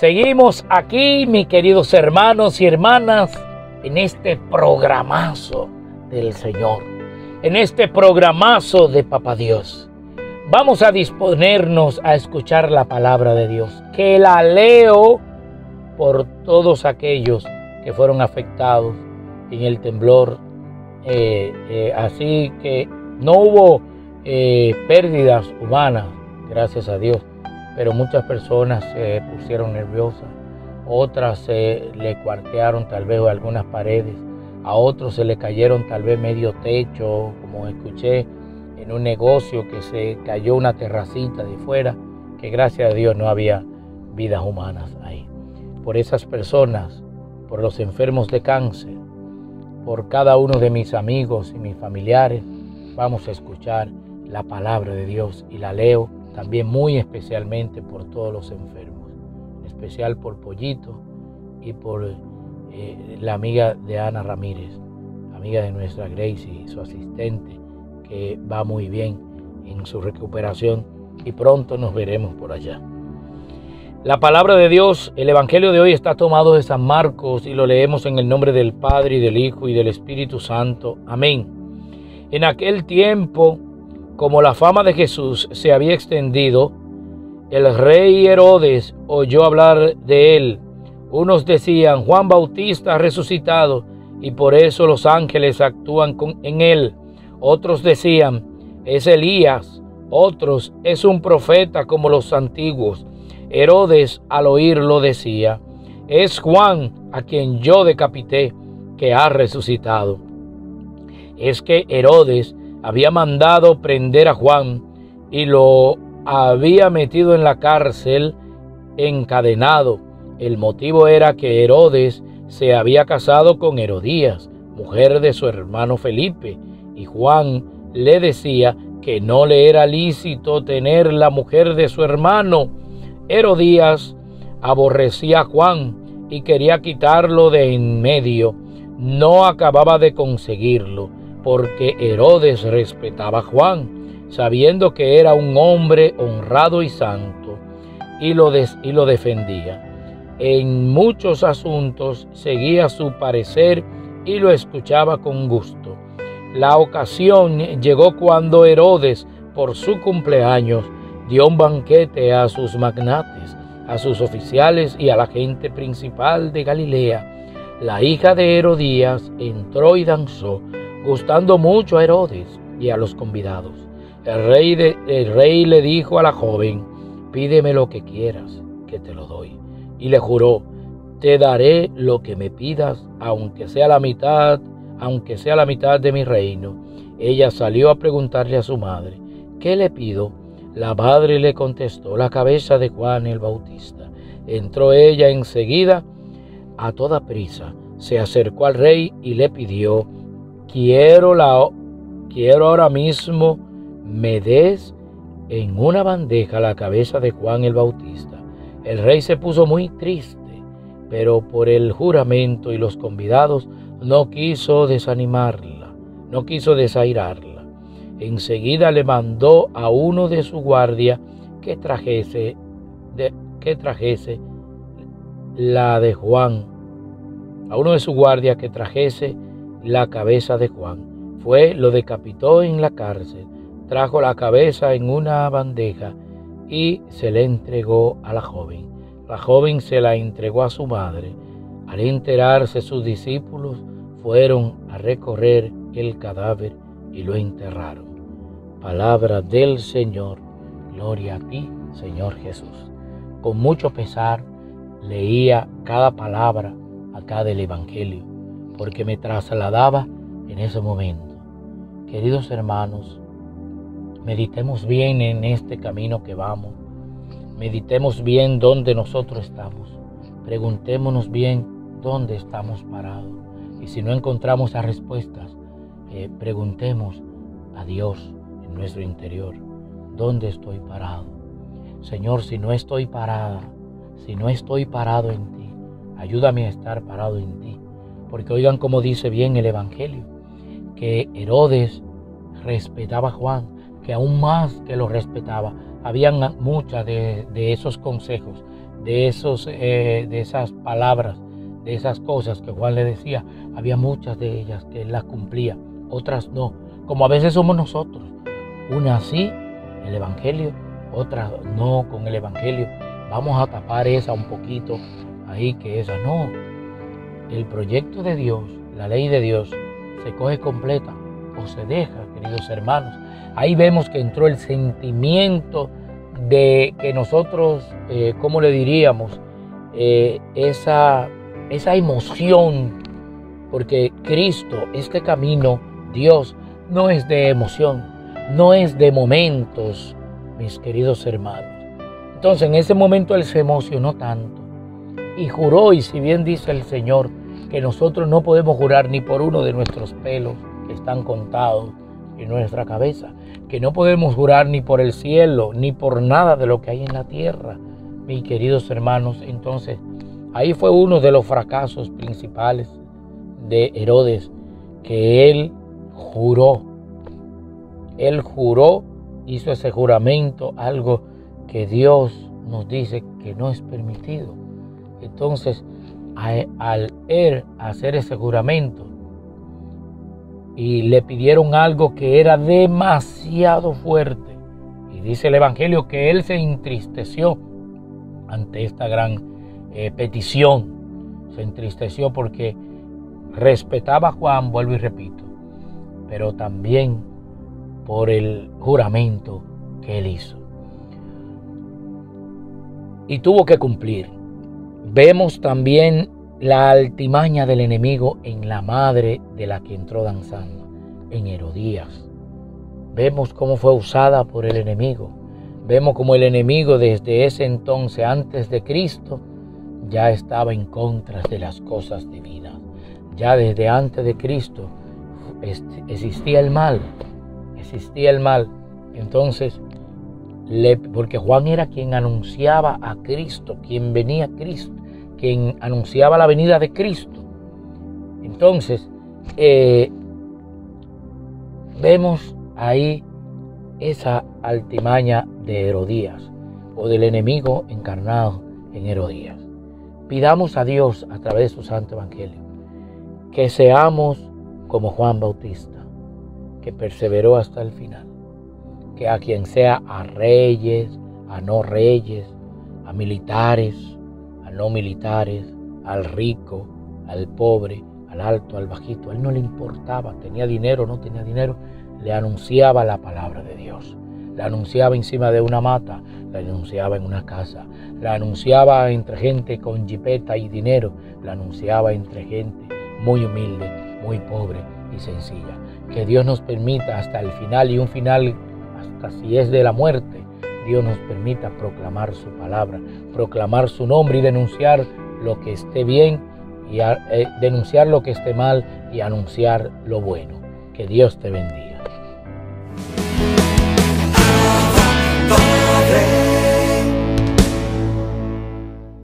Seguimos aquí, mis queridos hermanos y hermanas, en este programazo del Señor, en este programazo de Papá Dios. Vamos a disponernos a escuchar la palabra de Dios, que la leo por todos aquellos que fueron afectados en el temblor. Así que no hubo pérdidas humanas, gracias a Dios, pero muchas personas se pusieron nerviosas, otras se le cuartearon tal vez algunas paredes, a otros se le cayeron tal vez medio techo, como escuché en un negocio que se cayó una terracita de fuera, que gracias a Dios no había vidas humanas ahí. Por esas personas, por los enfermos de cáncer, por cada uno de mis amigos y mis familiares, vamos a escuchar la palabra de Dios y la leo también muy especialmente por todos los enfermos, en especial por Pollito y por la amiga de Ana Ramírez, amiga de nuestra Gracie y su asistente, que va muy bien en su recuperación y pronto nos veremos por allá. La palabra de Dios, el evangelio de hoy está tomado de San Marcos y lo leemos en el nombre del Padre y del Hijo y del Espíritu Santo. Amén. En aquel tiempo, como la fama de Jesús se había extendido, el rey Herodes oyó hablar de él. Unos decían: Juan Bautista ha resucitado y por eso los ángeles actúan en él. Otros decían: es Elías. Otros: es un profeta como los antiguos. Herodes al oírlo decía: es Juan, a quien yo decapité, que ha resucitado. Es que Herodes había mandado prender a Juan y lo había metido en la cárcel encadenado. El motivo era que Herodes se había casado con Herodías, mujer de su hermano Felipe, y Juan le decía que no le era lícito tener la mujer de su hermano. Herodías aborrecía a Juan y quería quitarlo de en medio. No acababa de conseguirlo, porque Herodes respetaba a Juan, sabiendo que era un hombre honrado y santo, y lo defendía. En muchos asuntos seguía su parecer y lo escuchaba con gusto. La ocasión llegó cuando Herodes, por su cumpleaños, dio un banquete a sus magnates, a sus oficiales y a la gente principal de Galilea. La hija de Herodías entró y danzó, gustando mucho a Herodes y a los convidados. El rey le dijo a la joven: pídeme lo que quieras, que te lo doy. Y le juró: te daré lo que me pidas, aunque sea la mitad de mi reino. Ella salió a preguntarle a su madre: ¿qué le pido? La madre le contestó: la cabeza de Juan el Bautista. Entró ella enseguida, a toda prisa, se acercó al rey y le pidió: quiero ahora mismo me des en una bandeja la cabeza de Juan el Bautista. El rey se puso muy triste, pero por el juramento y los convidados no quiso desairarla. Enseguida le mandó a uno de su guardia que trajese la de Juan. A uno de su guardia que trajese la cabeza de Juan. Fue, lo decapitó en la cárcel, trajo la cabeza en una bandeja y se le entregó a la joven. La joven se la entregó a su madre. Al enterarse, sus discípulos fueron a recorrer el cadáver y lo enterraron. Palabra del Señor. Gloria a ti, Señor Jesús. Con mucho pesar leía cada palabra acá del Evangelio, porque me trasladaba en ese momento. Queridos hermanos, meditemos bien en este camino que vamos. Meditemos bien dónde nosotros estamos. Preguntémonos bien dónde estamos parados. Y si no encontramos las respuestas, preguntemos a Dios en nuestro interior: ¿dónde estoy parado? Señor, si no estoy parado en ti, ayúdame a estar parado en ti. Porque oigan cómo dice bien el Evangelio, que Herodes respetaba a Juan, que aún más que lo respetaba, habían muchas de esos consejos de esas palabras, de esas cosas que Juan le decía, había muchas de ellas que él las cumplía, otras no, como a veces somos nosotros, unas sí, el Evangelio, otras no con el Evangelio. Vamos a tapar esa un poquito ahí, que esa no. El proyecto de Dios, la ley de Dios, se coge completa o se deja, queridos hermanos. Ahí vemos que entró el sentimiento de que nosotros, ¿cómo le diríamos? Esa emoción, porque Cristo, este camino, Dios, no es de emoción, no es de momentos, mis queridos hermanos. Entonces en ese momento Él se emocionó tanto y juró, y si bien dice el Señor que nosotros no podemos jurar ni por uno de nuestros pelos que están contados en nuestra cabeza, que no podemos jurar ni por el cielo, ni por nada de lo que hay en la tierra, mis queridos hermanos. Entonces ahí fue uno de los fracasos principales de Herodes, que él juró, hizo ese juramento, algo que Dios nos dice que no es permitido. Entonces, al él hacer ese juramento y le pidieron algo que era demasiado fuerte, y dice el Evangelio que él se entristeció ante esta gran petición, se entristeció porque respetaba a Juan, vuelvo y repito, pero también por el juramento que él hizo. Y tuvo que cumplir. Vemos también la altimaña del enemigo en la madre de la que entró danzando, en Herodías. Vemos cómo fue usada por el enemigo. Vemos cómo el enemigo desde ese entonces, antes de Cristo, ya estaba en contra de las cosas divinas. Ya desde antes de Cristo existía el mal. Entonces, porque Juan era quien anunciaba a Cristo, quien venía a Cristo, quien anunciaba la venida de Cristo. Entonces, vemos ahí esa altimaña de Herodías, o del enemigo encarnado en Herodías. Pidamos a Dios a través de su Santo Evangelio que seamos como Juan Bautista, que perseveró hasta el final, que a quien sea, a reyes, a no reyes, a militares, a no militares, al rico, al pobre, al alto, al bajito, a él no le importaba, tenía dinero, no tenía dinero, le anunciaba la palabra de Dios, la anunciaba encima de una mata, la anunciaba en una casa, la anunciaba entre gente con jipeta y dinero, la anunciaba entre gente muy humilde, muy pobre y sencilla. Que Dios nos permita hasta el final, y un final hasta si es de la muerte, Dios nos permita proclamar su palabra, proclamar su nombre y denunciar lo que esté bien y denunciar lo que esté mal y anunciar lo bueno. Que Dios te bendiga.